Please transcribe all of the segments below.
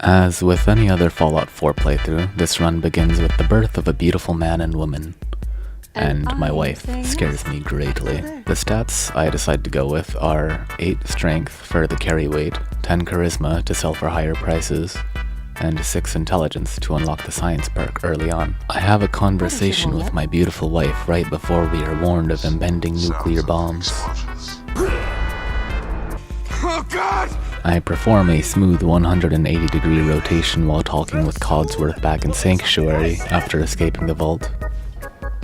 As with any other Fallout 4 playthrough, this run begins with the birth of a beautiful man and woman. And my wife scares me greatly. The stats I decide to go with are 8 strength for the carry weight, 10 charisma to sell for higher prices, and 6 intelligence to unlock the science perk early on. I have a conversation with my beautiful wife right before we are warned of impending nuclear bombs. Oh God! I perform a smooth 180-degree rotation while talking with Codsworth back in Sanctuary after escaping the vault.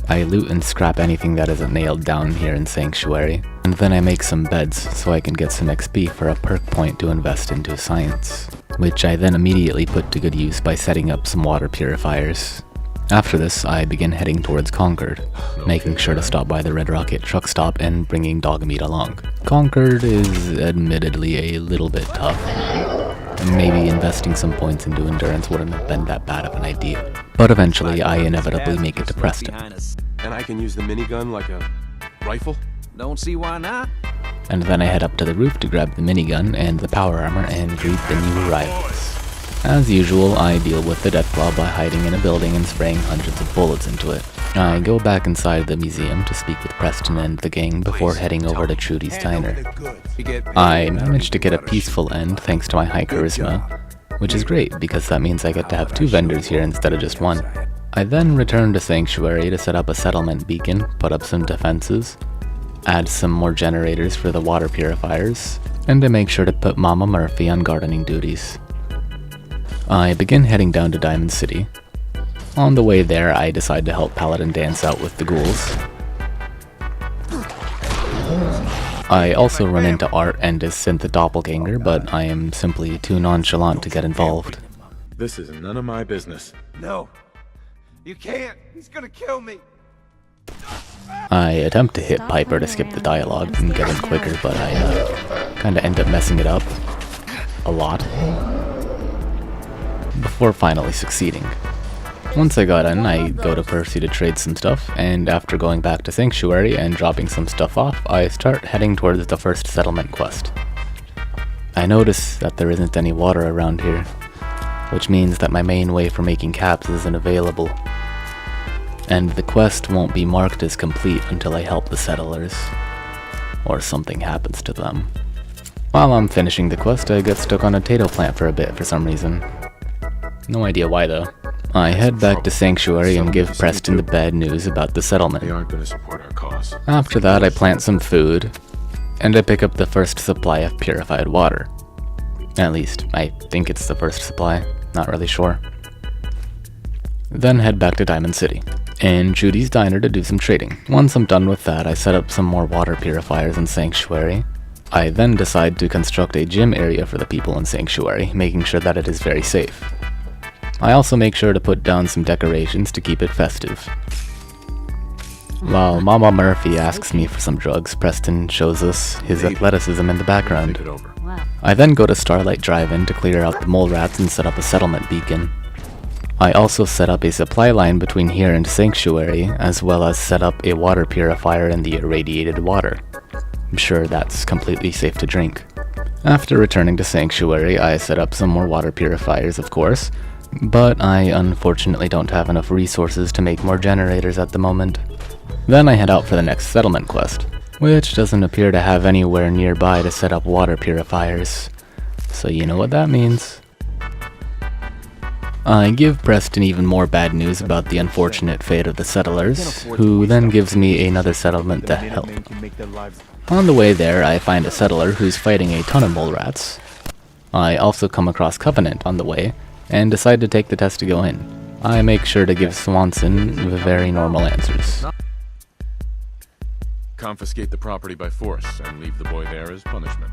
I loot and scrap anything that isn't nailed down here in Sanctuary, and then I make some beds so I can get some XP for a perk point to invest into science, which I then immediately put to good use by setting up some water purifiers. After this, I begin heading towards Concord, making sure to stop by the Red Rocket truck stop and bringing Dogmeat along. Concord is admittedly a little bit tough, and maybe investing some points into endurance wouldn't have been that bad of an idea. But eventually, I inevitably make it to Preston. And I can use the minigun like a rifle? Don't see why not. And then I head up to the roof to grab the minigun and the power armor and greet the new arrivals. As usual, I deal with the Deathclaw by hiding in a building and spraying hundreds of bullets into it. I go back inside the museum to speak with Preston and the gang before heading over to Trudy's diner. I managed to get a peaceful end thanks to my high charisma, which is great because that means I get to have 2 vendors here instead of just 1. I then return to Sanctuary to set up a settlement beacon, put up some defenses, add some more generators for the water purifiers, and to make sure to put Mama Murphy on gardening duties. I begin heading down to Diamond City. On the way there, I decide to help Paladin dance out with the ghouls. I also run into Art and his synth doppelganger, but I am simply too nonchalant to get involved. This is none of my business. No, you can't. He's gonna kill me. I attempt to hit Piper to skip the dialogue and get him quicker, but I kinda end up messing it up a lot before finally succeeding. Once I got in, I go to Percy to trade some stuff, and after going back to Sanctuary and dropping some stuff off, I start heading towards the first settlement quest. I notice that there isn't any water around here, which means that my main way for making caps isn't available, and the quest won't be marked as complete until I help the settlers, or something happens to them. While I'm finishing the quest, I get stuck on a potato plant for a bit for some reason. No idea why though. I head back to Sanctuary and give Preston the bad news about the settlement. They aren't going to support our cause. After that, I plant some food, and I pick up the first supply of purified water. At least, I think it's the first supply, not really sure. Then head back to Diamond City, and Judy's diner to do some trading. Once I'm done with that, I set up some more water purifiers in Sanctuary. I then decide to construct a gym area for the people in Sanctuary, making sure that it is very safe. I also make sure to put down some decorations to keep it festive. While Mama Murphy asks me for some drugs, Preston shows us his athleticism in the background. I then go to Starlight Drive-In to clear out the mole rats and set up a settlement beacon. I also set up a supply line between here and Sanctuary, as well as set up a water purifier in the irradiated water. I'm sure that's completely safe to drink. After returning to Sanctuary, I set up some more water purifiers, of course, but I unfortunately don't have enough resources to make more generators at the moment. Then I head out for the next settlement quest, which doesn't appear to have anywhere nearby to set up water purifiers, so you know what that means. I give Preston even more bad news about the unfortunate fate of the settlers, who then gives me another settlement to help. On the way there, I find a settler who's fighting a ton of mole rats. I also come across Covenant on the way, and decide to take the test to go in. I make sure to give Swanson very normal answers. Confiscate the property by force and leave the boy there as punishment.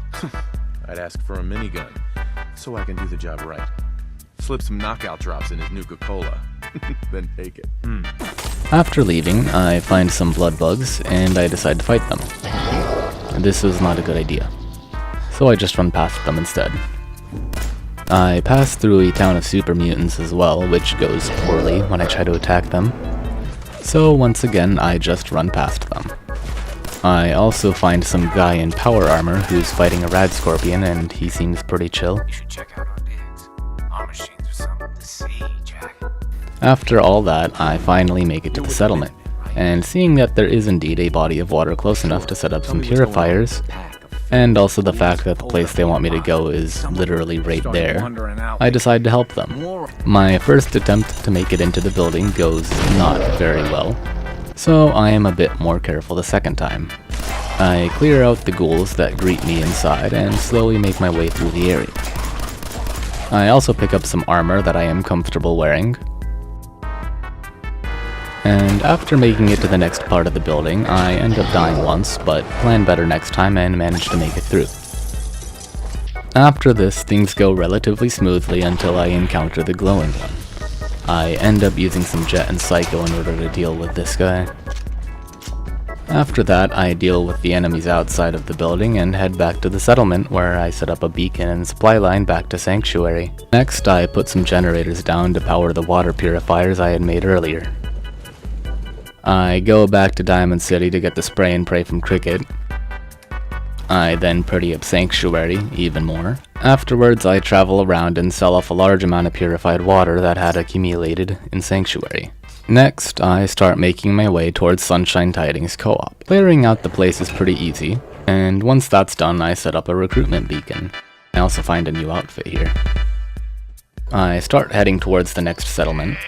I'd ask for a minigun, so I can do the job right. Slip some knockout drops in his Nuka-Cola, then take it. After leaving, I find some blood bugs, and I decide to fight them. This was not a good idea, so I just run past them instead. I pass through a town of super mutants as well, which goes poorly when I try to attack them. So once again, I just run past them. I also find some guy in power armor who's fighting a rad scorpion, and he seems pretty chill. You should check out our digs. Our machines After all that, I finally make it to the settlement, and seeing that there is indeed a body of water close enough to set up some purifiers, and also the fact that the place they want me to go is literally right there, I decide to help them. My first attempt to make it into the building goes not very well, so I am a bit more careful the second time. I clear out the ghouls that greet me inside and slowly make my way through the area. I also pick up some armor that I am comfortable wearing. And after making it to the next part of the building, I end up dying once, but plan better next time and manage to make it through. After this, things go relatively smoothly until I encounter the glowing one. I end up using some jet and psycho in order to deal with this guy. After that, I deal with the enemies outside of the building and head back to the settlement where I set up a beacon and supply line back to Sanctuary. Next, I put some generators down to power the water purifiers I had made earlier. I go back to Diamond City to get the spray and pray from Cricket. I then pretty up Sanctuary even more. Afterwards, I travel around and sell off a large amount of purified water that had accumulated in Sanctuary. Next, I start making my way towards Sunshine Tidings Co-op. Clearing out the place is pretty easy, and once that's done, I set up a recruitment beacon. I also find a new outfit here. I start heading towards the next settlement.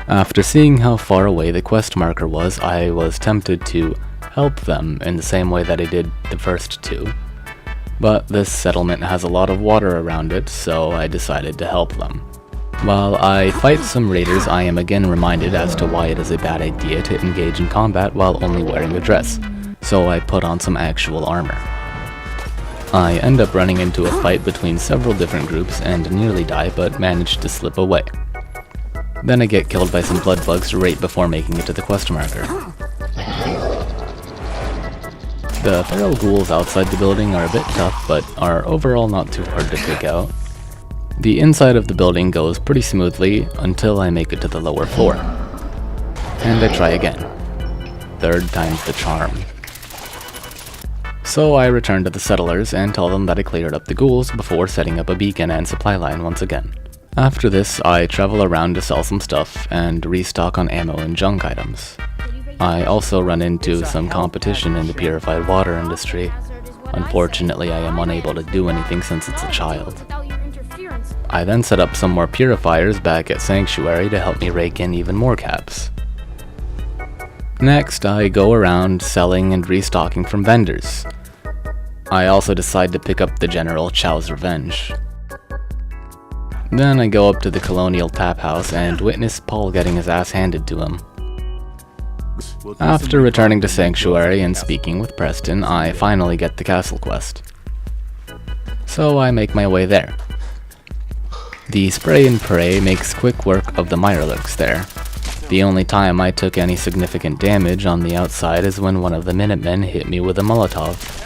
After seeing how far away the quest marker was, I was tempted to help them in the same way that I did the first two. But this settlement has a lot of water around it, so I decided to help them. While I fight some raiders, I am again reminded as to why it is a bad idea to engage in combat while only wearing a dress, so I put on some actual armor. I end up running into a fight between several different groups and nearly die, but manage to slip away. Then I get killed by some blood bugs right before making it to the quest marker. The feral ghouls outside the building are a bit tough, but are overall not too hard to take out. The inside of the building goes pretty smoothly until I make it to the lower floor. And I try again. Third time's the charm. So I return to the settlers and tell them that I cleared up the ghouls before setting up a beacon and supply line once again. After this, I travel around to sell some stuff and restock on ammo and junk items. I also run into some competition in the purified water industry. Unfortunately, I am unable to do anything since it's a child. I then set up some more purifiers back at Sanctuary to help me rake in even more caps. Next, I go around selling and restocking from vendors. I also decide to pick up the General Chow's Revenge. Then I go up to the Colonial Tap House and witness Paul getting his ass handed to him. After returning to Sanctuary and speaking with Preston, I finally get the castle quest. So I make my way there. The spray and pray makes quick work of the Mirelurks there. The only time I took any significant damage on the outside is when one of the Minutemen hit me with a Molotov.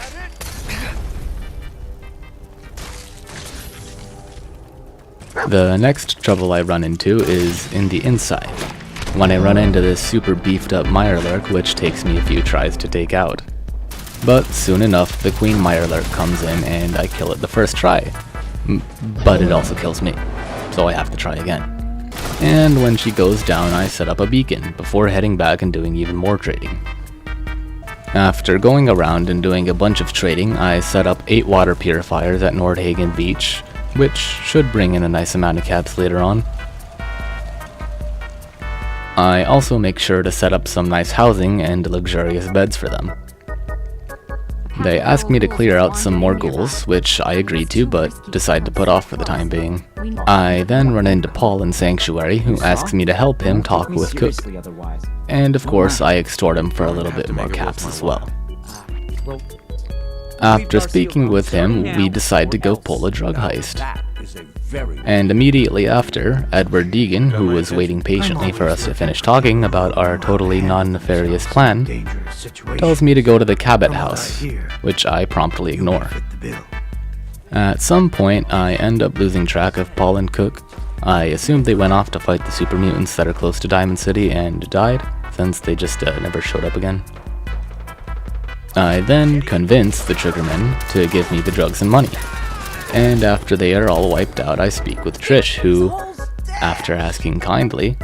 The next trouble I run into is in the inside, when I run into this super beefed up Mirelurk, which takes me a few tries to take out. But soon enough, the Queen Mirelurk comes in and I kill it the first try. But it also kills me, so I have to try again. And when she goes down, I set up a beacon before heading back and doing even more trading. After going around and doing a bunch of trading, I set up 8 water purifiers at Nordhagen Beach, which should bring in a nice amount of caps later on. I also make sure to set up some nice housing and luxurious beds for them. They ask me to clear out some more ghouls, which I agree to, but decide to put off for the time being. I then run into Paul in Sanctuary, who asks me to help him talk with Cook. And of course, I extort him for a little bit more caps as well. After speaking with him, we decide to go pull a drug heist. And immediately after, Edward Deegan, who was waiting patiently for us to finish talking about our totally non-nefarious plan, tells me to go to the Cabot house, which I promptly ignore. At some point, I end up losing track of Paul and Cook. I assumed they went off to fight the super mutants that are close to Diamond City and died, since they just never showed up again. I then convince the Triggermen to give me the drugs and money. And after they are all wiped out, I speak with Trish, who After asking kindly,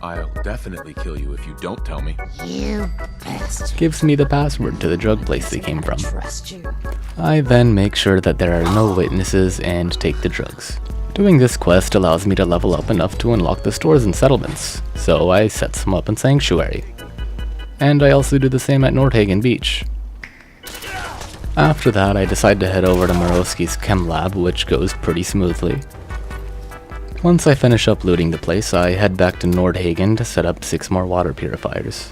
I'll definitely kill you if you don't tell me. You bastard. gives me the password to the drug place they came from. Trust you. I then make sure that there are no witnesses and take the drugs. Doing this quest allows me to level up enough to unlock the stores and settlements, so I set some up in Sanctuary. And I also do the same at Nordhagen Beach. After that, I decide to head over to Morowski's chem lab, which goes pretty smoothly. Once I finish up looting the place, I head back to Nordhagen to set up 6 more water purifiers.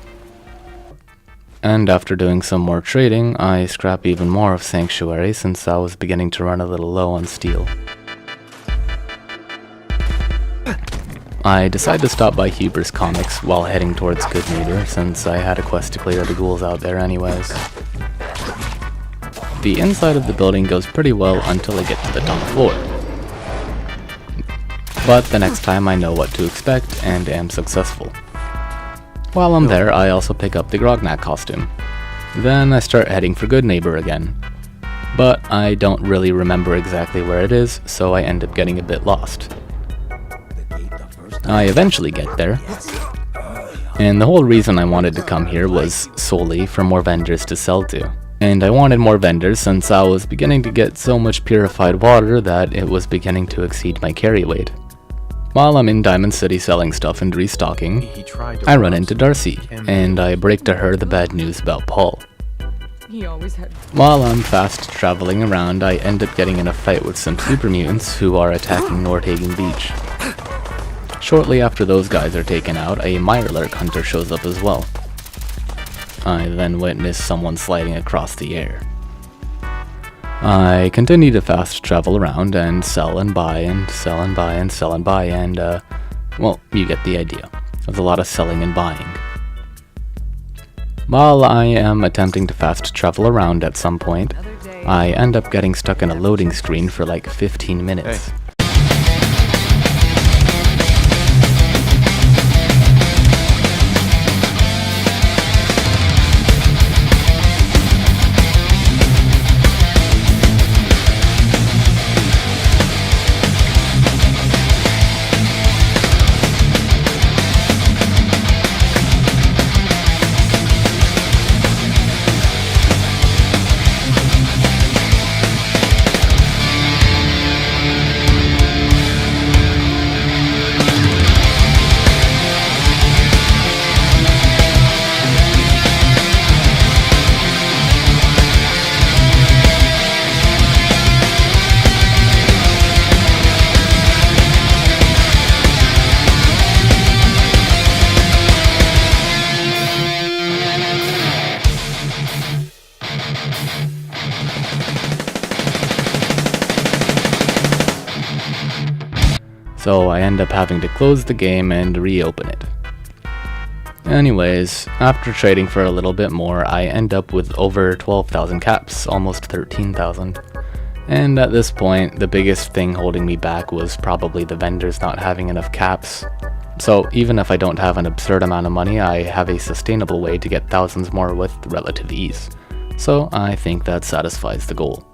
And after doing some more trading, I scrap even more of Sanctuary since I was beginning to run a little low on steel. I decide to stop by Huber's Comics while heading towards Good Neighbor since I had a quest to clear the ghouls out there anyways. The inside of the building goes pretty well until I get to the top floor. But the next time I know what to expect and am successful. While I'm there, I also pick up the Grognak costume. Then I start heading for Good Neighbor again. But I don't really remember exactly where it is, so I end up getting a bit lost. I eventually get there, and the whole reason I wanted to come here was solely for more vendors to sell to. And I wanted more vendors since I was beginning to get so much purified water that it was beginning to exceed my carry weight. While I'm in Diamond City selling stuff and restocking, I run into Darcy, and I break to her the bad news about Paul. He always had. While I'm fast traveling around, I end up getting in a fight with some super mutants who are attacking Nordhagen Beach. Shortly after those guys are taken out, a Mirelurk hunter shows up as well. I then witness someone sliding across the air. I continue to fast travel around and sell and buy and sell and buy and sell and buy and, well, you get the idea. There's a lot of selling and buying. While I am attempting to fast travel around at some point, I end up getting stuck in a loading screen for like 15 minutes. Hey. So I end up having to close the game and reopen it. Anyways, after trading for a little bit more, I end up with over 12,000 caps, almost 13,000. And at this point, the biggest thing holding me back was probably the vendors not having enough caps. So even if I don't have an absurd amount of money, I have a sustainable way to get thousands more with relative ease. So I think that satisfies the goal.